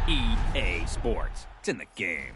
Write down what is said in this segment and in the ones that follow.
EA Sports. It's in the game.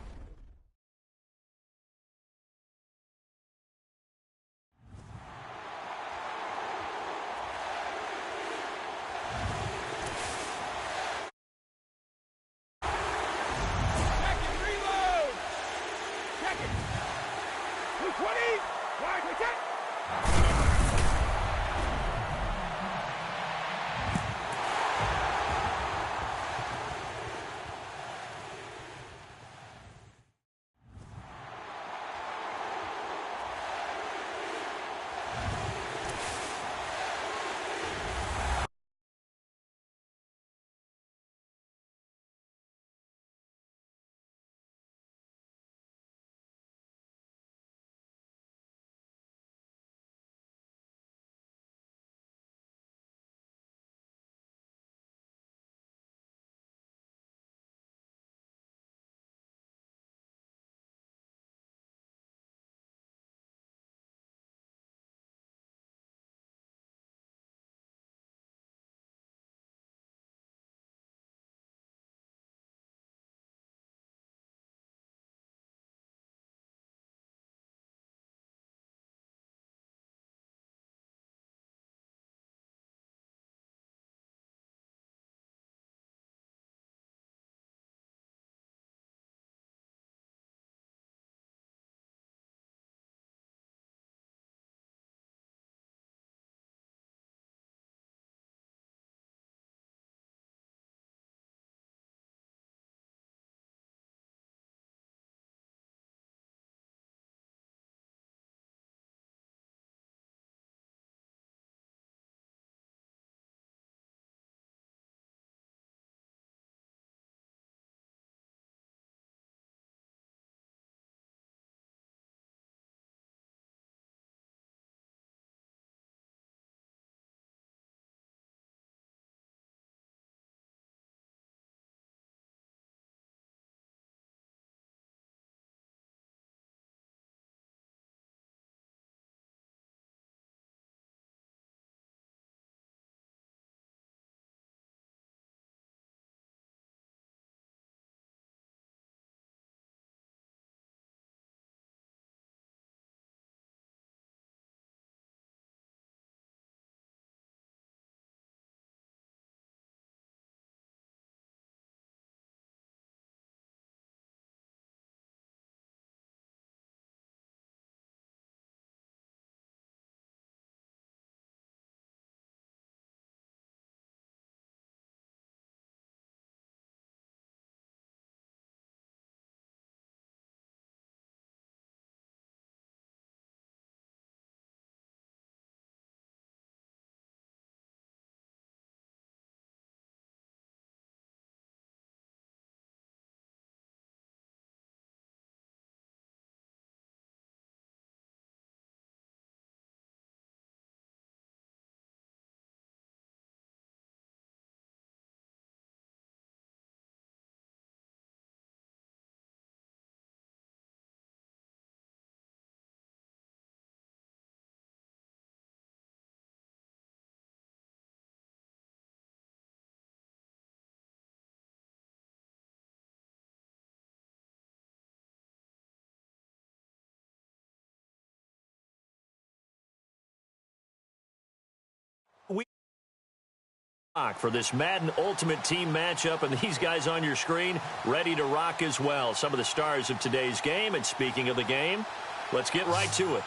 For this Madden Ultimate Team matchup, and these guys on your screen ready to rock as well. Some of the stars of today's game, and speaking of the game, let's get right to it.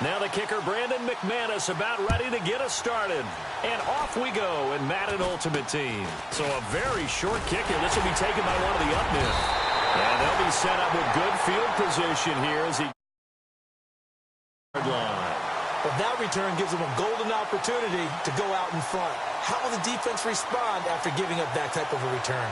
Now the kicker, Brandon McManus, about ready to get us started. And off we go in Madden Ultimate Team. So a very short kick here. This will be taken by one of the up men. And they'll be set up with good field position here as he... Well, that return gives them a golden opportunity to go out in front. How will the defense respond after giving up that type of a return?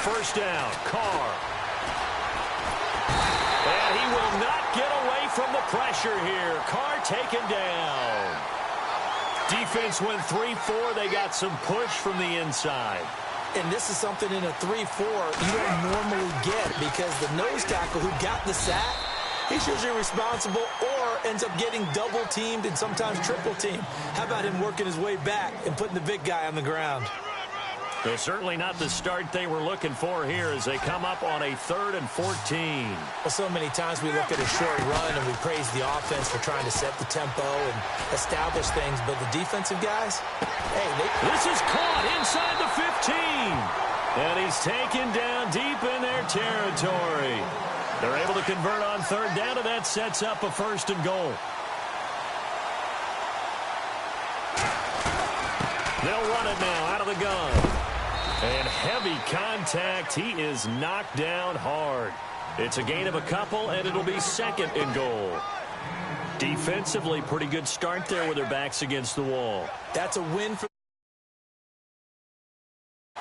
first down. Carr. And he will not get away from the pressure here. Carr taken down. Defense went 3-4. They got some push from the inside. And this is something in a 3-4 you don't normally get because the nose tackle who got the sack, he's usually responsible or ends up getting double-teamed and sometimes triple-teamed. How about him working his way back and putting the big guy on the ground? So certainly not the start they were looking for here as they come up on a 3rd and 14. Well, so many times we look at a short run and we praise the offense for trying to set the tempo and establish things, but the defensive guys, hey, this is caught inside the 15. And he's taken down deep in their territory. They're able to convert on 3rd down, and that sets up a 1st and goal. They'll run it now out of the gun. And heavy contact. He is knocked down hard. It's a gain of a couple, and it'll be 2nd and goal. Defensively, pretty good start there with their backs against the wall. That's a win for...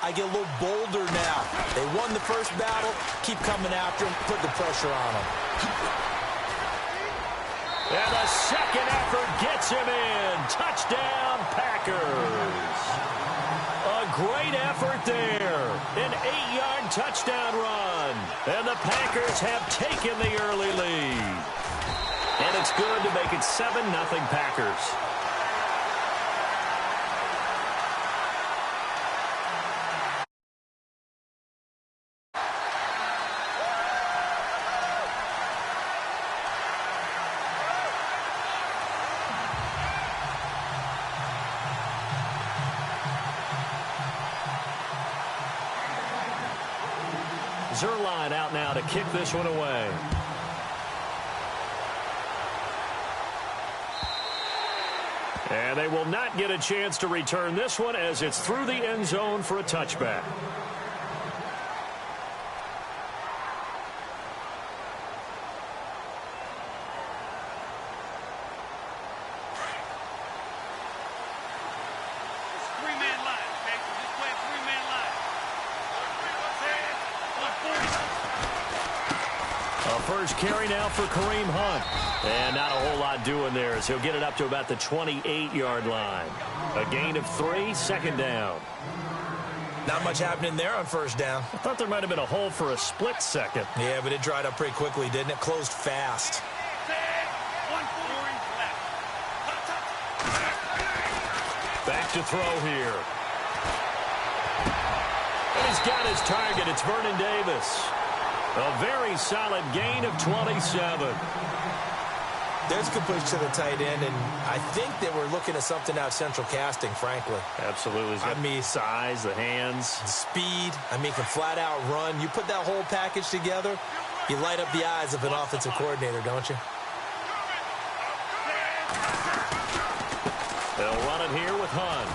I get a little bolder now. They won the first battle. Keep coming after him. Put the pressure on him. And the second effort gets him in. Touchdown, Packers. A great effort there. An 8-yard touchdown run. And the Packers have taken the early lead. And it's good to make it 7-0 Packers. Zerline out now to kick this one away. And they will not get a chance to return this one as it's through the end zone for a touchback. First carry now for Kareem Hunt. And not a whole lot doing there as he'll get it up to about the 28-yard line. A gain of 3, 2nd down. Not much happening there on 1st down. I thought there might have been a hole for a split second. Yeah, but it dried up pretty quickly, didn't it? Closed fast. Back to throw here. And he's got his target. It's Vernon Davis. A very solid gain of 27. There's completion to the tight end, and I think that we're looking at something out central casting, frankly. Absolutely. I mean, size, the hands. The speed. I mean, can flat out run. You put that whole package together, you light up the eyes of an offensive coordinator, don't you? They'll run it here with Hunt.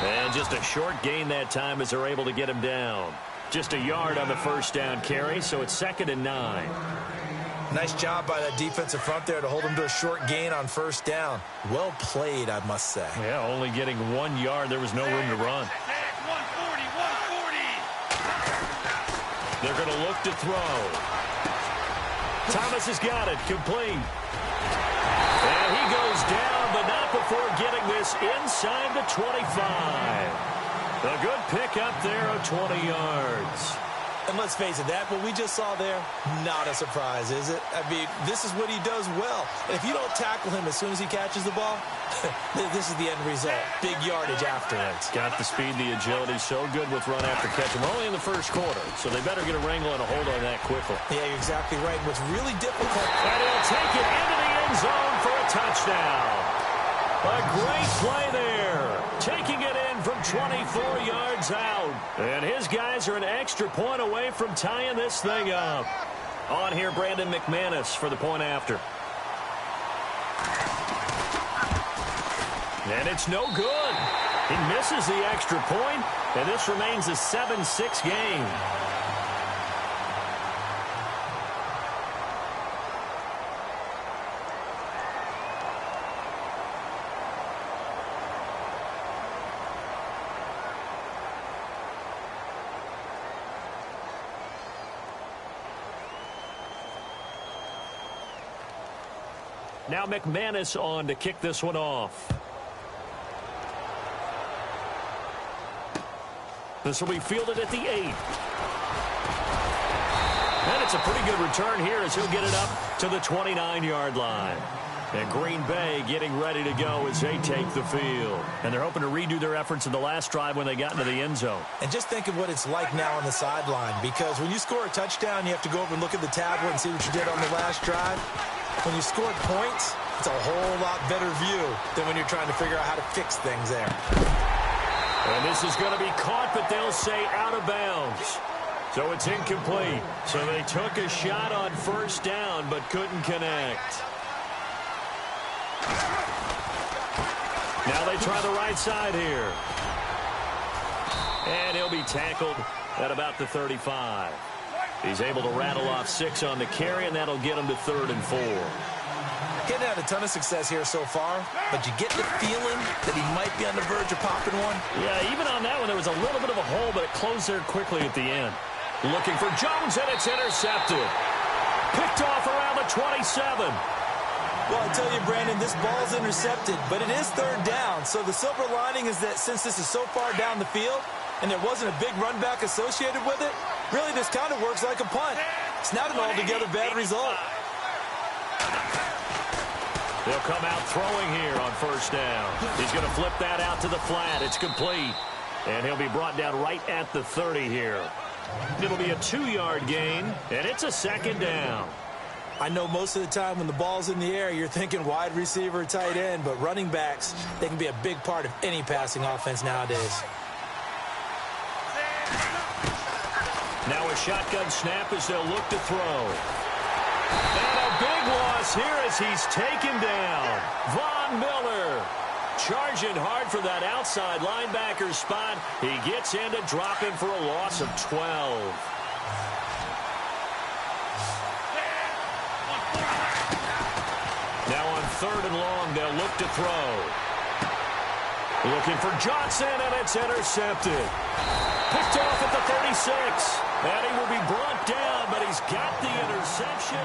And just a short gain that time as they're able to get him down. Just a yard on the first down carry, so it's 2nd and 9. Nice job by that defensive front there to hold him to a short gain on 1st down. Well played, I must say. Yeah, only getting 1 yard. There was no room to run. 140, 140. They're going to look to throw. Thomas has got it. Complete. And he goes down, but not before getting this inside the 25. A good pickup there of 20 yards. And let's face it, that what we just saw there, not a surprise, is it? I mean, this is what he does well. And if you don't tackle him as soon as he catches the ball, this is the end result. Big yardage after it. Got the speed, the agility, so good with run after catch. We're only in the first quarter, so they better get a wrangle and a hold on that quickly. Yeah, you're exactly right. What's really difficult... And he'll take it into the end zone for a touchdown. A great play there. Taking it in from 24 yards out. And his guys are an extra point away from tying this thing up. On here, Brandon McManus for the point after. And it's no good. He misses the extra point, and this remains a 7-6 game. Now McManus on to kick this one off. This will be fielded at the 8. And it's a pretty good return here as he'll get it up to the 29-yard line. And Green Bay getting ready to go as they take the field. And they're hoping to redo their efforts in the last drive when they got into the end zone. And just think of what it's like now on the sideline, because when you score a touchdown, you have to go over and look at the tablet and see what you did on the last drive. When you scored points, it's a whole lot better view than when you're trying to figure out how to fix things there. And this is going to be caught, but they'll say out of bounds. So it's incomplete. So they took a shot on first down, but couldn't connect. Now they try the right side here. And he'll be tackled at about the 35. He's able to rattle off 6 on the carry, and that'll get him to 3rd and 4. Getting had a ton of success here so far, but you get the feeling that he might be on the verge of popping one. Yeah, even on that one, there was a little bit of a hole, but it closed there quickly at the end. Looking for Jones, and it's intercepted. Picked off around the 27. Well, I tell you, Brandon, this ball's intercepted, but it is 3rd down. So the silver lining is that since this is so far down the field and there wasn't a big run back associated with it, really this kind of works like a punt. It's not an altogether bad result. They'll come out throwing here on first down. He's going to flip that out to the flat. It's complete. And he'll be brought down right at the 30 here. It'll be a 2-yard gain, and it's a 2nd down. I know most of the time when the ball's in the air, you're thinking wide receiver, tight end, but running backs, they can be a big part of any passing offense nowadays. Now a shotgun snap as they'll look to throw. And a big loss here as he's taken down. Von Miller charging hard for that outside linebacker spot. He gets in to drop him for a loss of 12. Now on 3rd and long, they'll look to throw. Looking for Johnson, and it's intercepted. Picked off at the 36. And he will be brought down, but he's got the interception.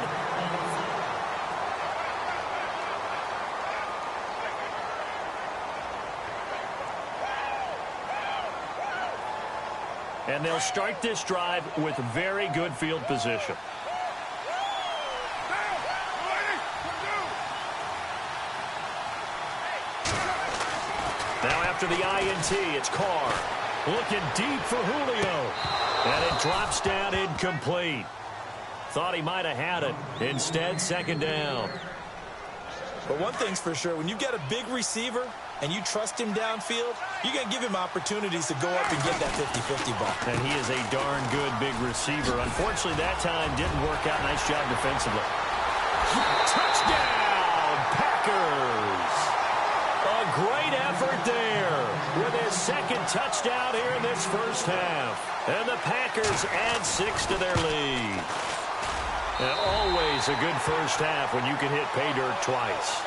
And they'll start this drive with very good field position. Now after the INT, it's Carr. Looking deep for Julio. And it drops down incomplete. Thought he might have had it. Instead, 2nd down. But one thing's for sure, when you get a big receiver and you trust him downfield, you're going to give him opportunities to go up and get that 50-50 ball. And he is a darn good big receiver. Unfortunately, that time didn't work out. Nice job defensively. Touchdown, Packers! A great effort there with his 2nd touchdown here in this first half. And the Packers add 6 to their lead. And always a good first half when you can hit pay dirt twice.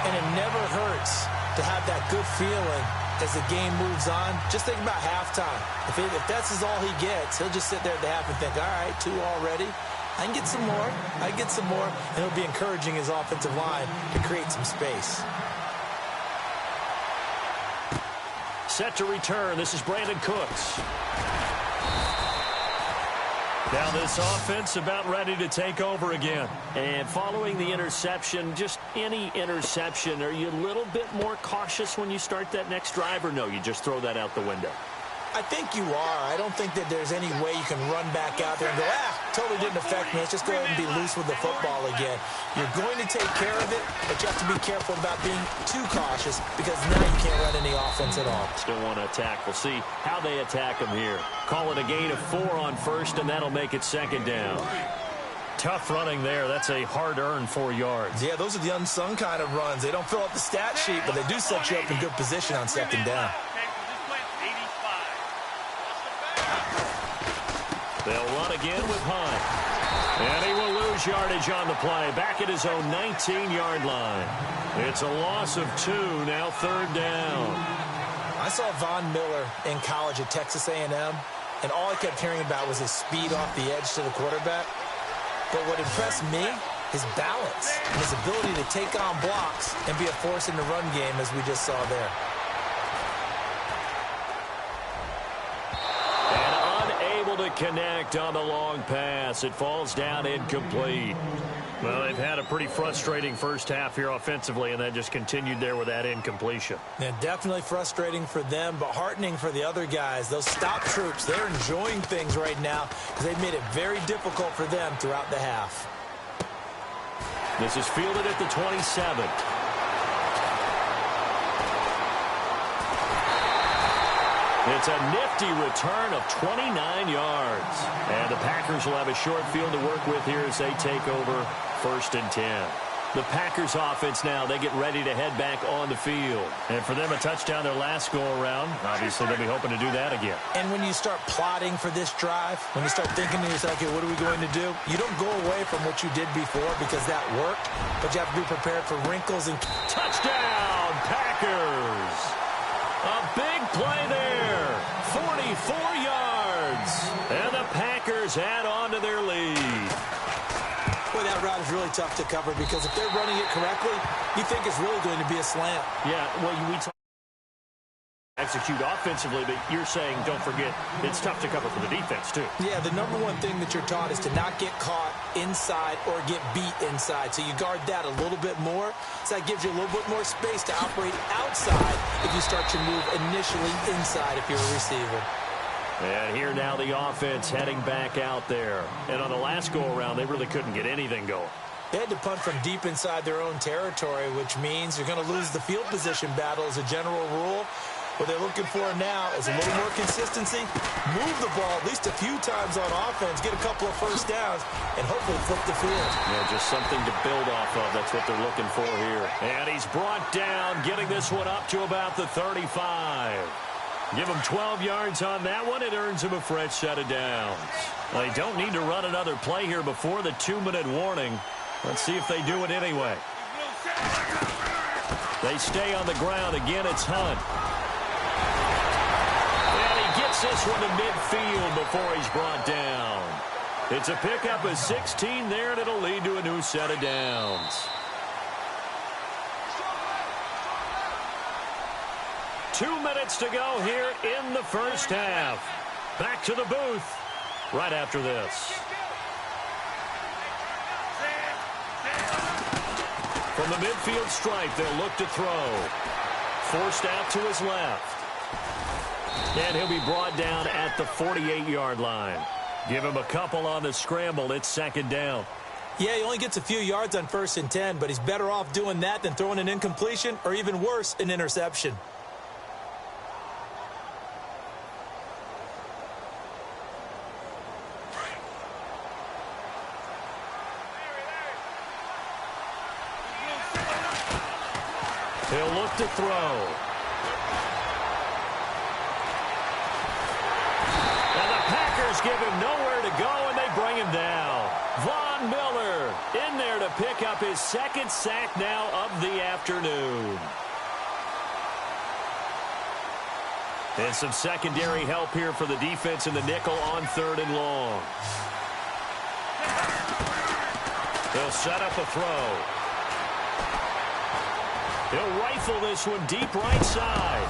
And it never hurts to have that good feeling as the game moves on. Just think about halftime. If that's all he gets, he'll just sit there at the half and think, all right, 2 already. I can get some more. I can get some more. And he'll be encouraging his offensive line to create some space. Set to return. This is Brandon Cooks. Now this offense about ready to take over again. And following the interception, just any interception, are you a little bit more cautious when you start that next drive, or no, you just throw that out the window? I think you are. I don't think that there's any way you can run back out there and go, totally didn't affect me. Let's just go ahead and be loose with the football again. You're going to take care of it, but you have to be careful about being too cautious because now you can't run any offense at all. Still want to attack. We'll see how they attack him here. Call it a gain of 4 on first, and that'll make it 2nd down. Tough running there. That's a hard-earned 4 yards. Yeah, those are the unsung kind of runs. They don't fill out the stat sheet, but they do set you up in good position on 2nd down. They'll run again with Hunt. And he will lose yardage on the play. Back at his own 19-yard line. It's a loss of 2, now 3rd down. I saw Von Miller in college at Texas A&M, and all I kept hearing about was his speed off the edge to the quarterback. But what impressed me his balance, and his ability to take on blocks and be a force in the run game, as we just saw there. And unable to connect on the long pass. It falls down incomplete. Well, they've had a pretty frustrating first half here offensively, and then just continued there with that incompletion. Yeah, definitely frustrating for them, but heartening for the other guys. Those stop troops, they're enjoying things right now because they've made it very difficult for them throughout the half. This is fielded at the 27. It's a nifty return of 29 yards. And the Packers will have a short field to work with here as they take over 1st and 10. The Packers offense now, they get ready to head back on the field. And for them, a touchdown their last go-around. Obviously, they'll be hoping to do that again. And when you start plotting for this drive, when you start thinking to yourself, okay, what are we going to do? You don't go away from what you did before because that worked, but you have to be prepared for wrinkles and... Touchdown, Packers! A big play there. 44 yards. And the Packers add on to their lead. Boy, that route is really tough to cover because if they're running it correctly, you think it's really going to be a slant. Yeah, well, we execute offensively, but you're saying, don't forget, it's tough to cover for the defense, too. Yeah, the number one thing that you're taught is to not get caught inside or get beat inside. So you guard that a little bit more. So that gives you a little bit more space to operate outside if you start your move initially inside if you're a receiver. And here now the offense heading back out there. And on the last go-around, they really couldn't get anything going. They had to punt from deep inside their own territory, which means you're going to lose the field position battle as a general rule. What they're looking for now is a little more consistency, move the ball at least a few times on offense, get a couple of first downs, and hopefully flip the field. Yeah, just something to build off of. That's what they're looking for here. And he's brought down, getting this one up to about the 35. Give him 12 yards on that one. It earns him a fresh set of downs. They don't need to run another play here before the 2-minute warning. Let's see if they do it anyway. They stay on the ground. Again, it's Hunt. And he gets this one to midfield before he's brought down. It's a pickup of 16 there, and it'll lead to a new set of downs. 2 minutes to go here in the first half. Back to the booth right after this. From the midfield stripe, they'll look to throw. Forced out to his left. And he'll be brought down at the 48-yard line. Give him a couple on the scramble. It's 2nd down. Yeah, he only gets a few yards on 1st and 10, but he's better off doing that than throwing an incompletion or even worse, an interception. He'll look to throw. And the Packers give him nowhere to go, and they bring him down. Von Miller in there to pick up his 2nd sack now of the afternoon. And some secondary help here for the defense in the nickel on 3rd and long. They'll set up a throw. He'll rifle this one deep right side.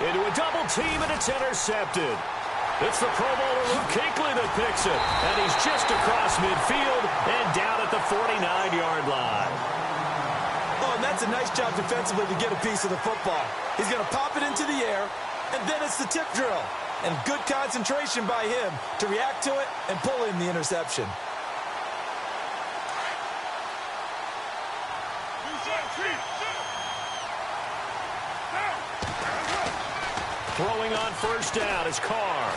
Into a double team, and it's intercepted. It's the Pro Bowler Luke Kuechly that picks it. And he's just across midfield and down at the 49-yard line. Oh, and that's a nice job defensively to get a piece of the football. He's going to pop it into the air, and then it's the tip drill. And good concentration by him to react to it and pull in the interception. Throwing on 1st down is Carr.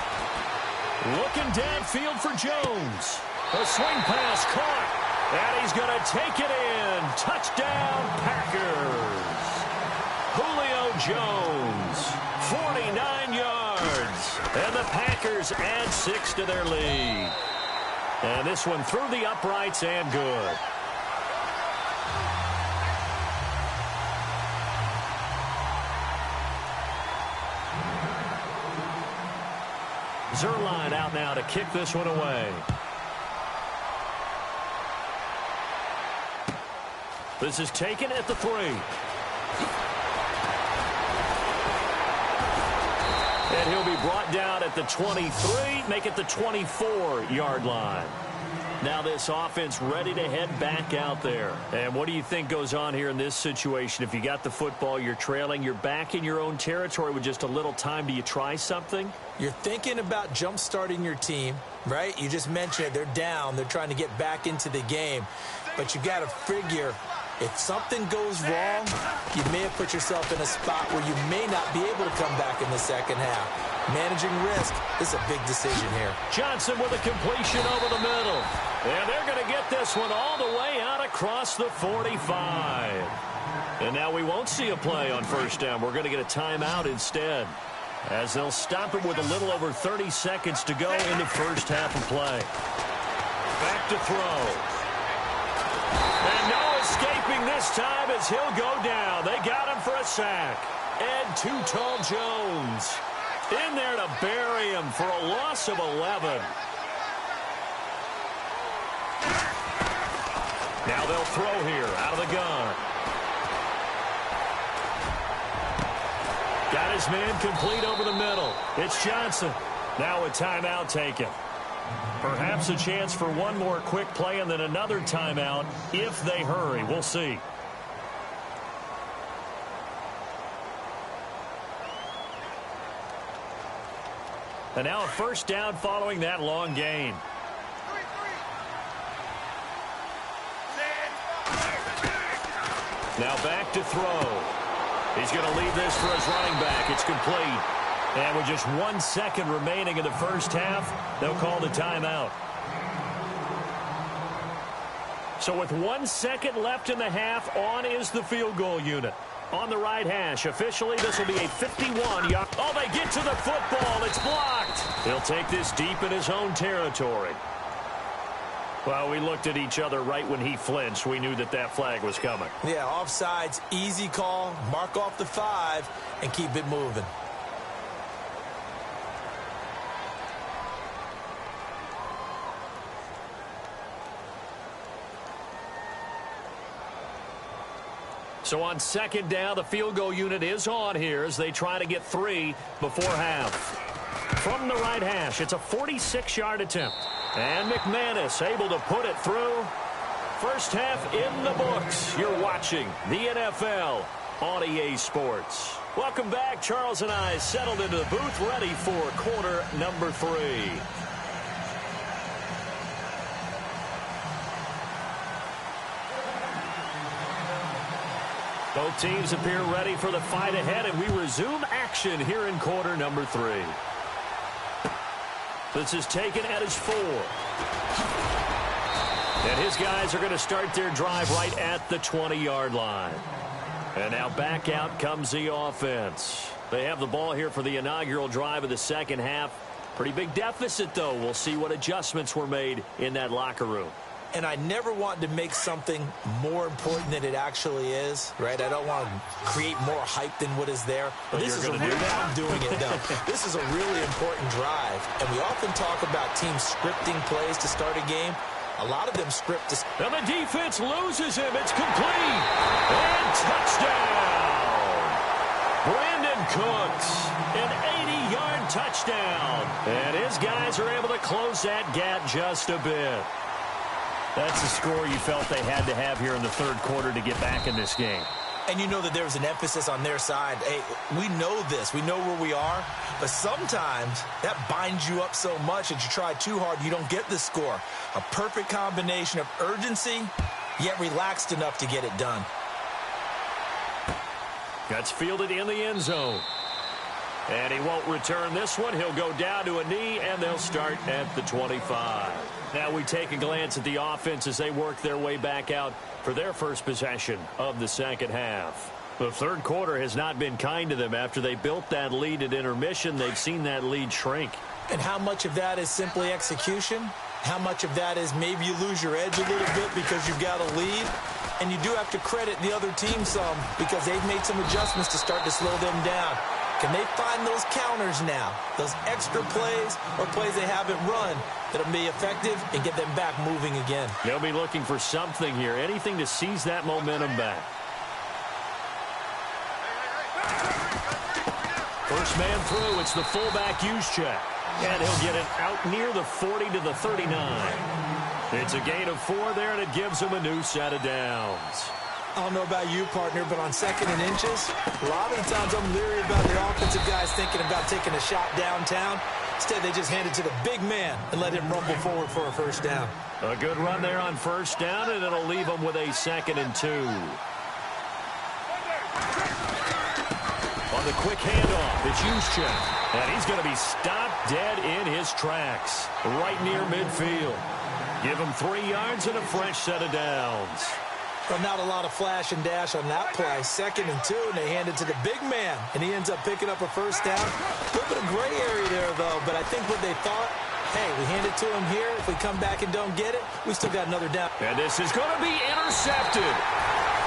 Looking downfield for Jones. A swing pass caught. And he's going to take it in. Touchdown, Packers. Julio Jones, 49 yards. And the Packers add 6 to their lead. And this one through the uprights and good. Zerline out now to kick this one away. This is taken at the 3. And he'll be brought down at the 23, make it the 24-yard line. Now this offense ready to head back out there. And what do you think goes on here in this situation? If you got the football, you're trailing, you're back in your own territory with just a little time. Do you try something? You're thinking about jump-starting your team, right? You just mentioned it. They're down. They're trying to get back into the game. But you got to figure, if something goes wrong, you may have put yourself in a spot where you may not be able to come back in the second half. Managing risk is a big decision here. Johnson with a completion over the middle. And they're going to get this one all the way out across the 45. And now we won't see a play on first down. We're going to get a timeout instead, as they'll stop it with a little over 30 seconds to go in the first half of play. Back to throw. And no escaping this time as he'll go down. They got him for a sack. And Too Tall Jones in there to bury him for a loss of 11. Now they'll throw here out of the gun. Got his man complete over the middle. It's Johnson. Now a timeout taken. Perhaps a chance for one more quick play and then another timeout if they hurry. We'll see. And now a first down following that long gain. Now back to throw. He's going to leave this for his running back. It's complete. And with just 1 second remaining in the first half, they'll call the timeout. So with 1 second left in the half, on is the field goal unit. On the right hash, officially, this will be a 51-yard. Oh, they get to the football. It's blocked. He'll take this deep in his own territory. Well, we looked at each other right when he flinched. We knew that that flag was coming. Yeah, offsides, easy call. Mark off the 5 and keep it moving. So on second down, the field goal unit is on here as they try to get 3 before half. From the right hash, it's a 46-yard attempt. And McManus able to put it through. First half in the books. You're watching the NFL on EA Sports. Welcome back. Charles and I settled into the booth, ready for quarter number 3. Both teams appear ready for the fight ahead, and we resume action here in quarter number 3. This is taken at his 4. And his guys are going to start their drive right at the 20-yard line. And now back out comes the offense. They have the ball here for the inaugural drive of the second half. Pretty big deficit, though. We'll see what adjustments were made in that locker room. And I never want to make something more important than it actually is, right? I don't want to create more hype than what is there. But this is a real, I'm doing it now. This is a really important drive. And we often talk about teams scripting plays to start a game. A lot of them script to... And the defense loses him. It's complete. And touchdown. Brandon Cooks, an 80-yard touchdown. And his guys are able to close that gap just a bit. That's the score you felt they had to have here in the third quarter to get back in this game. And you know that there's an emphasis on their side. Hey, we know this. We know where we are. But sometimes that binds you up so much that you try too hard, you don't get the score. A perfect combination of urgency, yet relaxed enough to get it done. Gets fielded in the end zone. And he won't return this one. He'll go down to a knee, and they'll start at the 25. Now we take a glance at the offense as they work their way back out for their first possession of the second half. The third quarter has not been kind to them. After they built that lead at intermission, they've seen that lead shrink. And how much of that is simply execution? How much of that is maybe you lose your edge a little bit because you've got a lead? And you do have to credit the other team some because they've made some adjustments to start to slow them down. Can they find those counters now, those extra plays or plays they haven't run that'll be effective and get them back moving again? They'll be looking for something here, anything to seize that momentum back. First man through, it's the fullback use check. And he'll get it out near the 40 to the 39. It's a gain of 4 there, and it gives him a new set of downs. I don't know about you, partner, but on 2nd and inches, a lot of the times I'm leery about the offensive guys thinking about taking a shot downtown. Instead, they just hand it to the big man and let him rumble forward for a first down. A good run there on first down, and it'll leave him with a 2nd and 2. On the quick handoff, it's Juszczyk. And he's going to be stopped dead in his tracks, right near midfield. Give him 3 yards and a fresh set of downs. Well, not a lot of flash and dash on that play. 2nd and 2, and they hand it to the big man, and he ends up picking up a first down. A little bit of gray area there, though, but I think what they thought, hey, we hand it to him here. If we come back and don't get it, we still got another down. And this is going to be intercepted.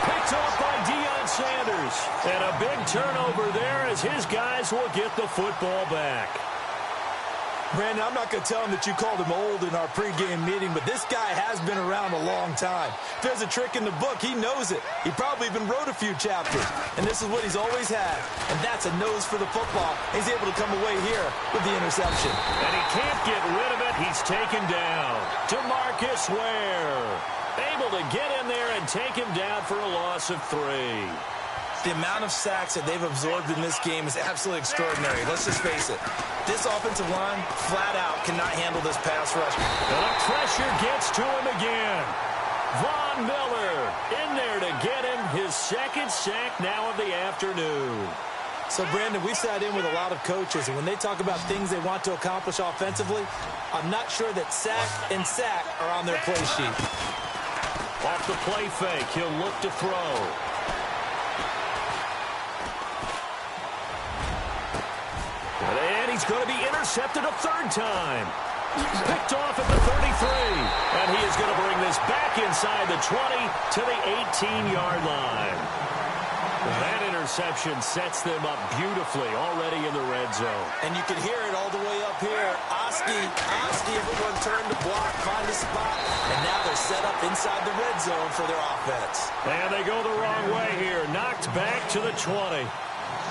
Picked off by Deion Sanders. And a big turnover there as his guys will get the football back. Brandon, I'm not going to tell him that you called him old in our pregame meeting, but this guy has been around a long time. If there's a trick in the book, he knows it. He probably even wrote a few chapters, and this is what he's always had, and that's a nose for the football. He's able to come away here with the interception. And he can't get rid of it. He's taken down. DeMarcus Ware able to get in there and take him down for a loss of 3. The amount of sacks that they've absorbed in this game is absolutely extraordinary. Let's just face it. This offensive line, flat out, cannot handle this pass rush. And the pressure gets to him again. Von Miller in there to get him his 2nd sack now of the afternoon. So, Brandon, we sat in with a lot of coaches, and when they talk about things they want to accomplish offensively, I'm not sure that sack and sack are on their play sheet. Off the play fake, he'll look to throw. And he's going to be intercepted a 3rd time. Picked off at the 33. And he is going to bring this back inside the 20 to the 18-yard line. That interception sets them up beautifully already in the red zone. And you can hear it all the way up here. Oski, everyone turned to block, find a spot, and now they're set up inside the red zone for their offense. And they go the wrong way here. Knocked back to the 20.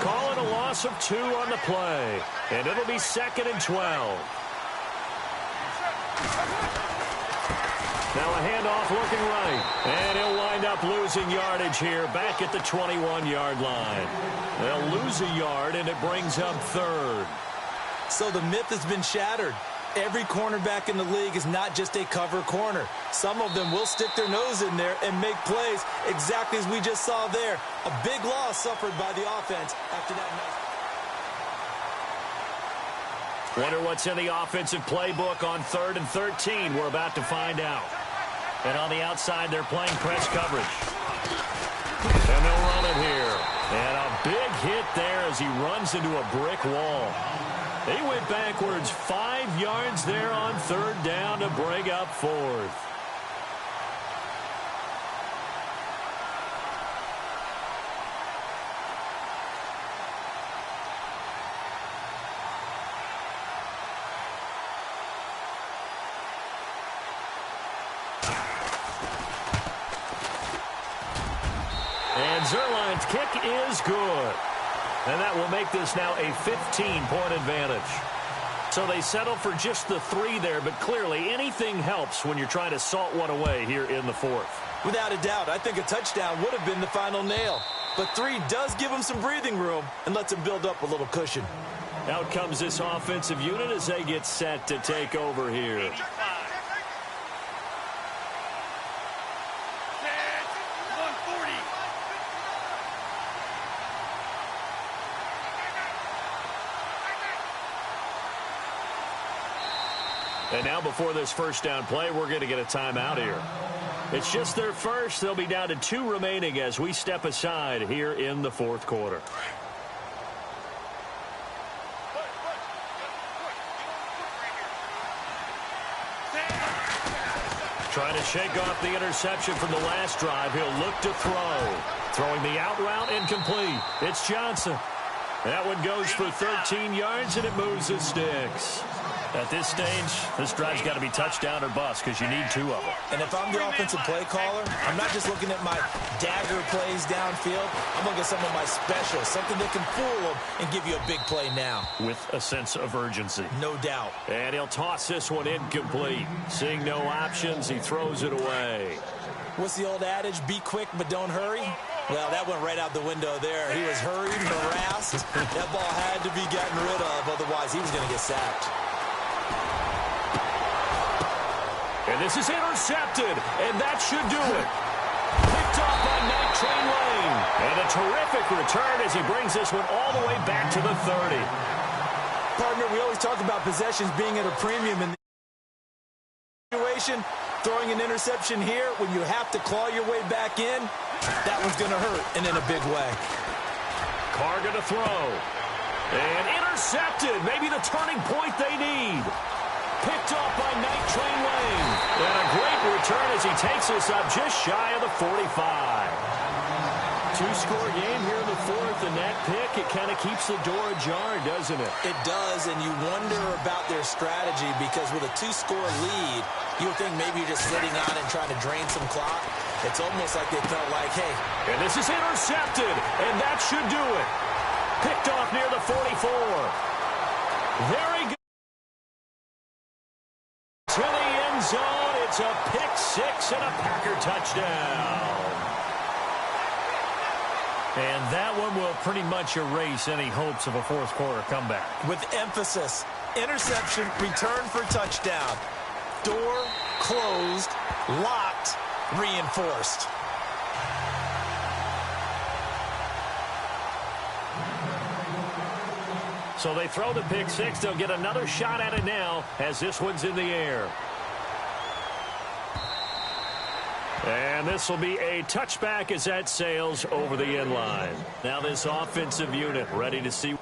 Call it a loss of 2 on the play. And it'll be 2nd and 12. Now a handoff looking right. And he'll wind up losing yardage here back at the 21-yard line. They'll lose a yard, and it brings up 3rd. So the myth has been shattered. Every cornerback in the league is not just a cover corner. Some of them will stick their nose in there and make plays exactly as we just saw there. A big loss suffered by the offense after that nice. Wonder what's in the offensive playbook on 3rd and 13. We're about to find out. And on the outside, they're playing press coverage. And they'll run it here. And a big hit there as he runs into a brick wall. They went backwards 5 yards there on 3rd down to bring up 4th. And Zerline's kick is good. And that will make this now a 15-point advantage. So they settle for just the 3 there, but clearly anything helps when you're trying to salt one away here in the 4th. Without a doubt, I think a touchdown would have been the final nail. But 3 does give them some breathing room and lets them build up a little cushion. Out comes this offensive unit as they get set to take over here. And now before this first down play, we're going to get a timeout here. It's just their first. They'll be down to 2 remaining as we step aside here in the 4th quarter. Trying to shake off the interception from the last drive. He'll look to throw. Throwing the out route incomplete. It's Johnson. That one goes for 13 yards, and it moves the sticks. At this stage, this drive's got to be touchdown or bust because you need 2 of them. And if I'm the offensive play caller, I'm not just looking at my dagger plays downfield. I'm looking at some of my specials, something that can fool them and give you a big play now. With a sense of urgency. No doubt. And he'll toss this one incomplete. Seeing no options, he throws it away. What's the old adage? Be quick, but don't hurry. Well, that went right out the window there. He was hurried, harassed. That ball had to be gotten rid of, otherwise he was going to get sacked. And this is intercepted, and that should do it. Picked off by Night Train Lane. And a terrific return as he brings this one all the way back to the 30. Partner, we always talk about possessions being at a premium in the situation. Throwing an interception here when you have to claw your way back in, that one's going to hurt, and in a big way. Carr going to throw. And intercepted. Maybe the turning point they need. Picked off by Night Train Lane. And a great return as he takes this up just shy of the 45. 2-score game here in the 4th, and that pick, it kind of keeps the door ajar, doesn't it? It does, and you wonder about their strategy because with a 2-score lead, you would think maybe you're just sitting on and trying to drain some clock. It's almost like they felt like, hey. And this is intercepted, and that should do it. Picked off near the 44. Very good. To the end zone, it's a pick 6 and a Packer touchdown. And that one will pretty much erase any hopes of a fourth-quarter comeback. With emphasis, interception, return for touchdown. Door closed, locked, reinforced. So they throw the pick 6. They'll get another shot at it now as this one's in the air. And this will be a touchback as that sails over the end line. Now this offensive unit ready to see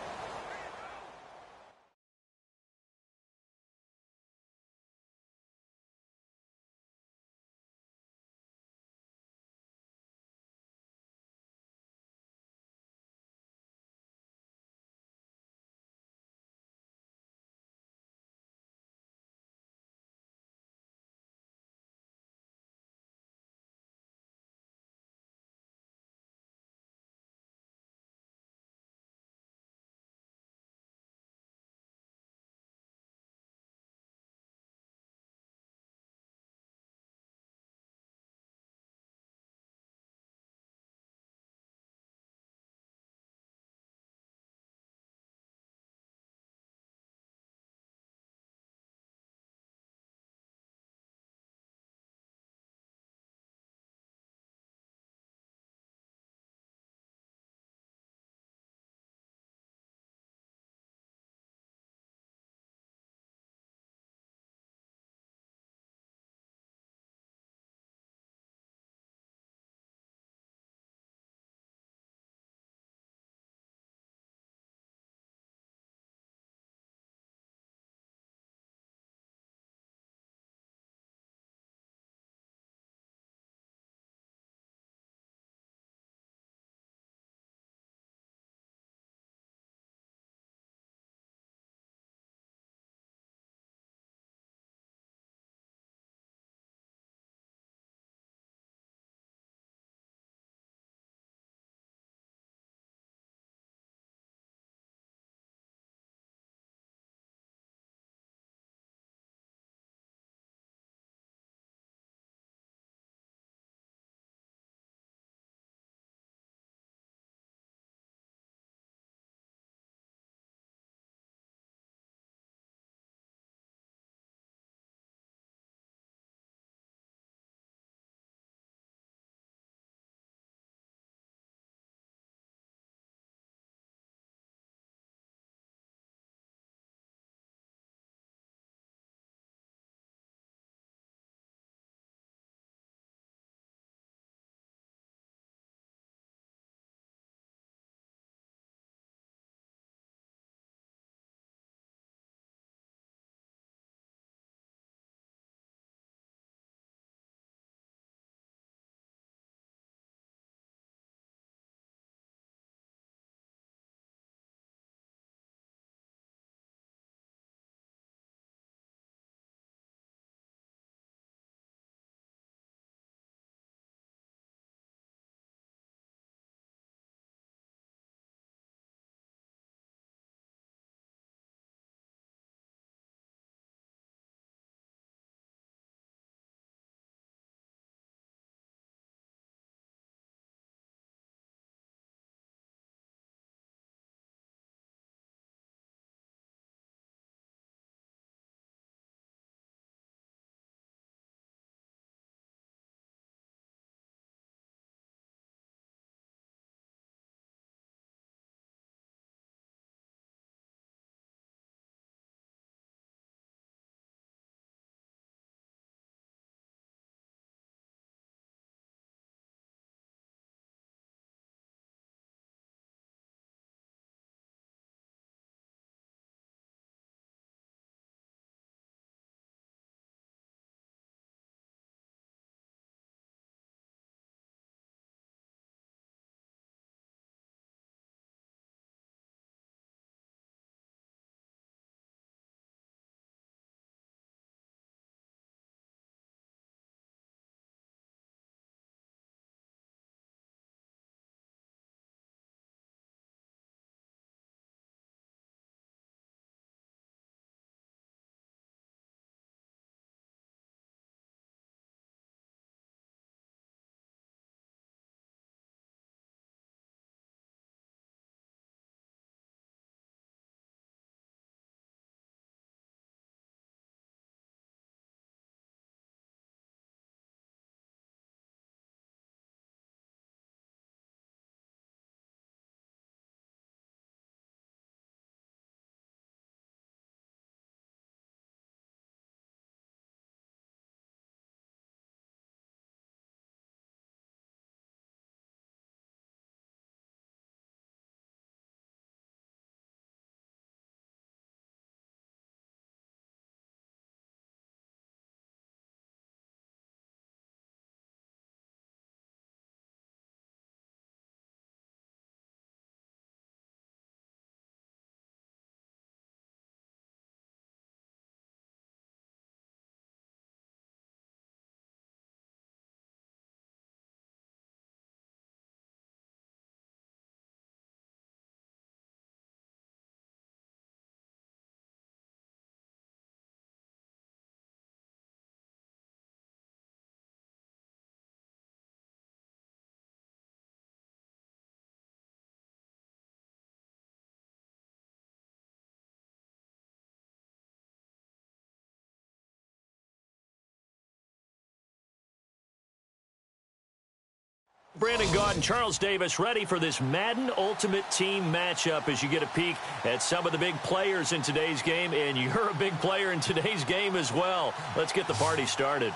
Brandon Gaud and Charles Davis ready for this Madden Ultimate Team matchup as you get a peek at some of the big players in today's game, and you're a big player in today's game as well. Let's get the party started.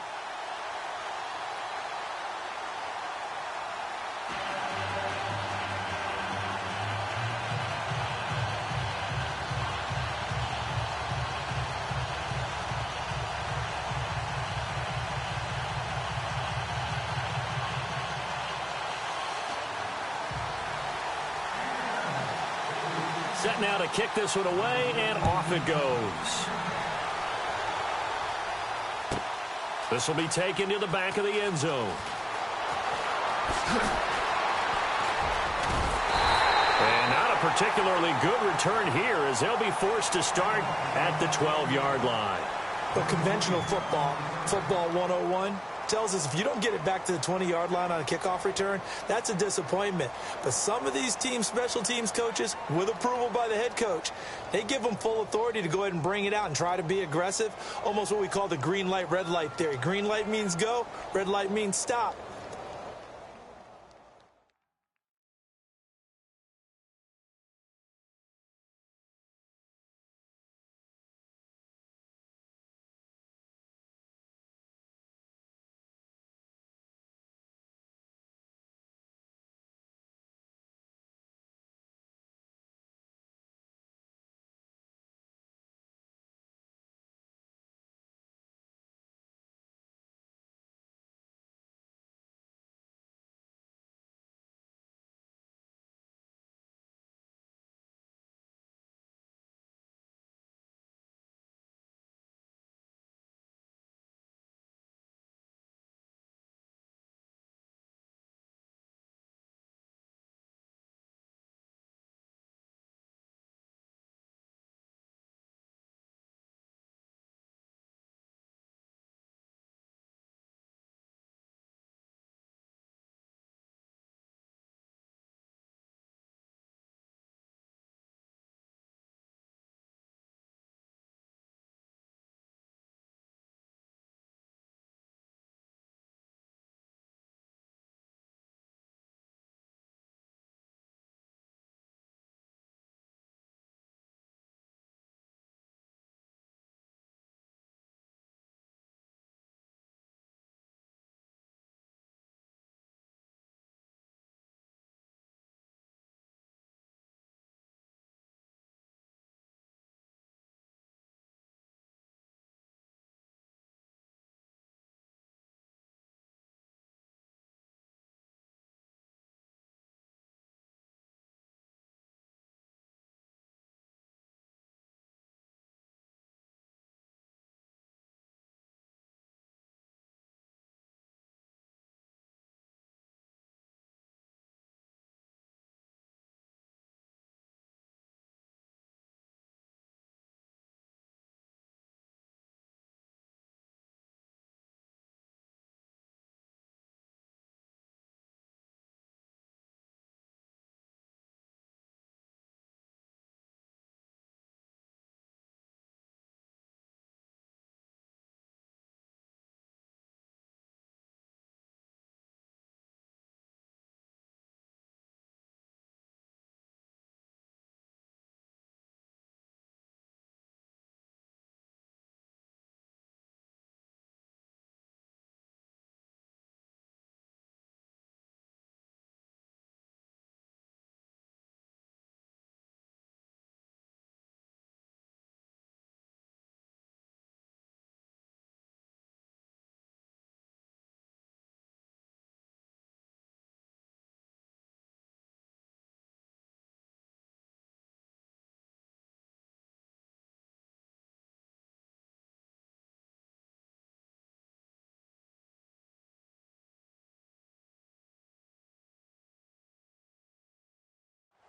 Set now to kick this one away, and off it goes. This will be taken to the back of the end zone. And not a particularly good return here as they'll be forced to start at the 12-yard line. But conventional football 101, tells us if you don't get it back to the 20-yard line on a kickoff return, that's a disappointment. But some of these teams, special teams coaches, with approval by the head coach, they give them full authority to go ahead and bring it out and try to be aggressive, almost what we call the green light, red light theory. Green light means go, red light means stop.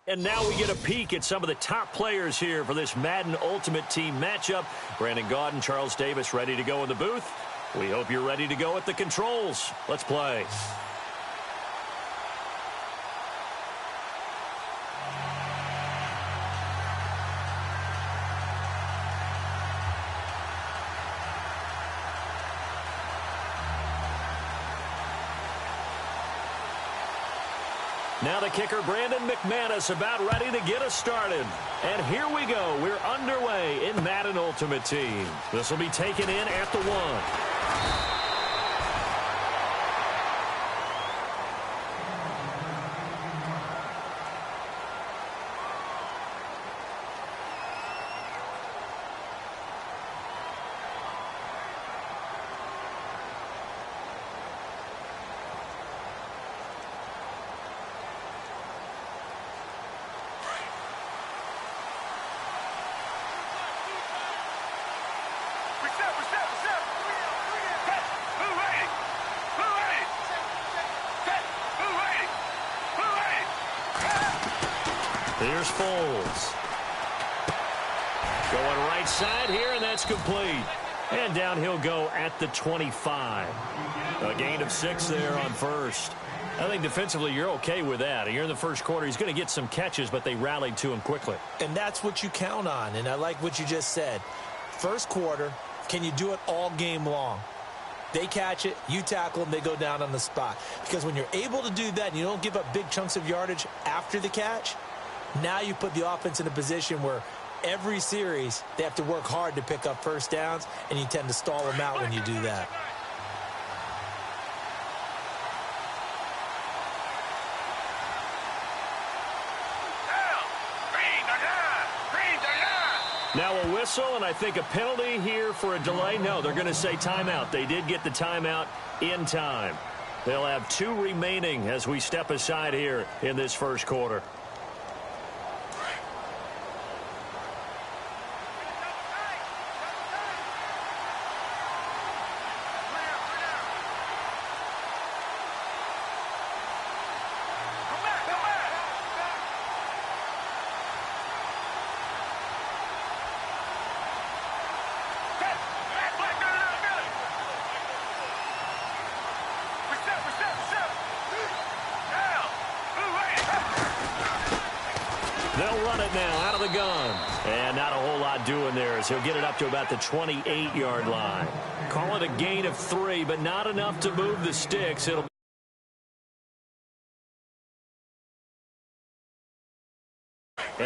And now we get a peek at some of the top players here for this Madden Ultimate Team matchup. Brandon Gaud and Charles Davis ready to go in the booth. We hope you're ready to go at the controls. Let's play. Now the kicker, Brandon McManus, about ready to get us started. And here we go. We're underway in Madden Ultimate Team. This will be taken in at the 1. Here's Foles. Going right side here, and that's complete. And down he'll go at the 25. A gain of 6 there on first. I think defensively you're okay with that. You're in the first quarter. He's going to get some catches, but they rallied to him quickly. And that's what you count on, and I like what you just said. First quarter, can you do it all game long? They catch it, you tackle them, they go down on the spot. Because when you're able to do that and you don't give up big chunks of yardage after the catch, now you put the offense in a position where every series they have to work hard to pick up first downs, and you tend to stall them out when you do that. Now a whistle, and I think a penalty here for a delay. No, they're going to say timeout. They did get the timeout in time. They'll have 2 remaining as we step aside here in this first quarter. They'll run it now out of the gun. And not a whole lot doing there as he'll get it up to about the 28-yard line. Call it a gain of 3, but not enough to move the sticks. And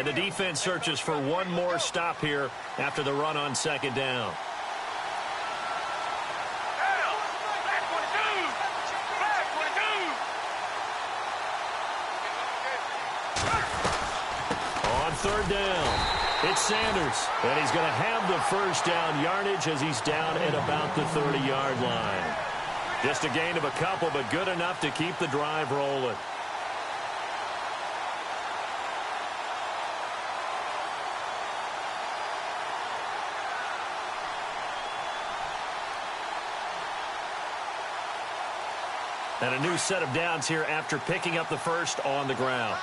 the defense searches for one more stop here after the run on second down. Third down. It's Sanders, and he's going to have the first down yardage as he's down at about the 30-yard line. Just a gain of a couple, but good enough to keep the drive rolling. And a new set of downs here after picking up the first on the ground.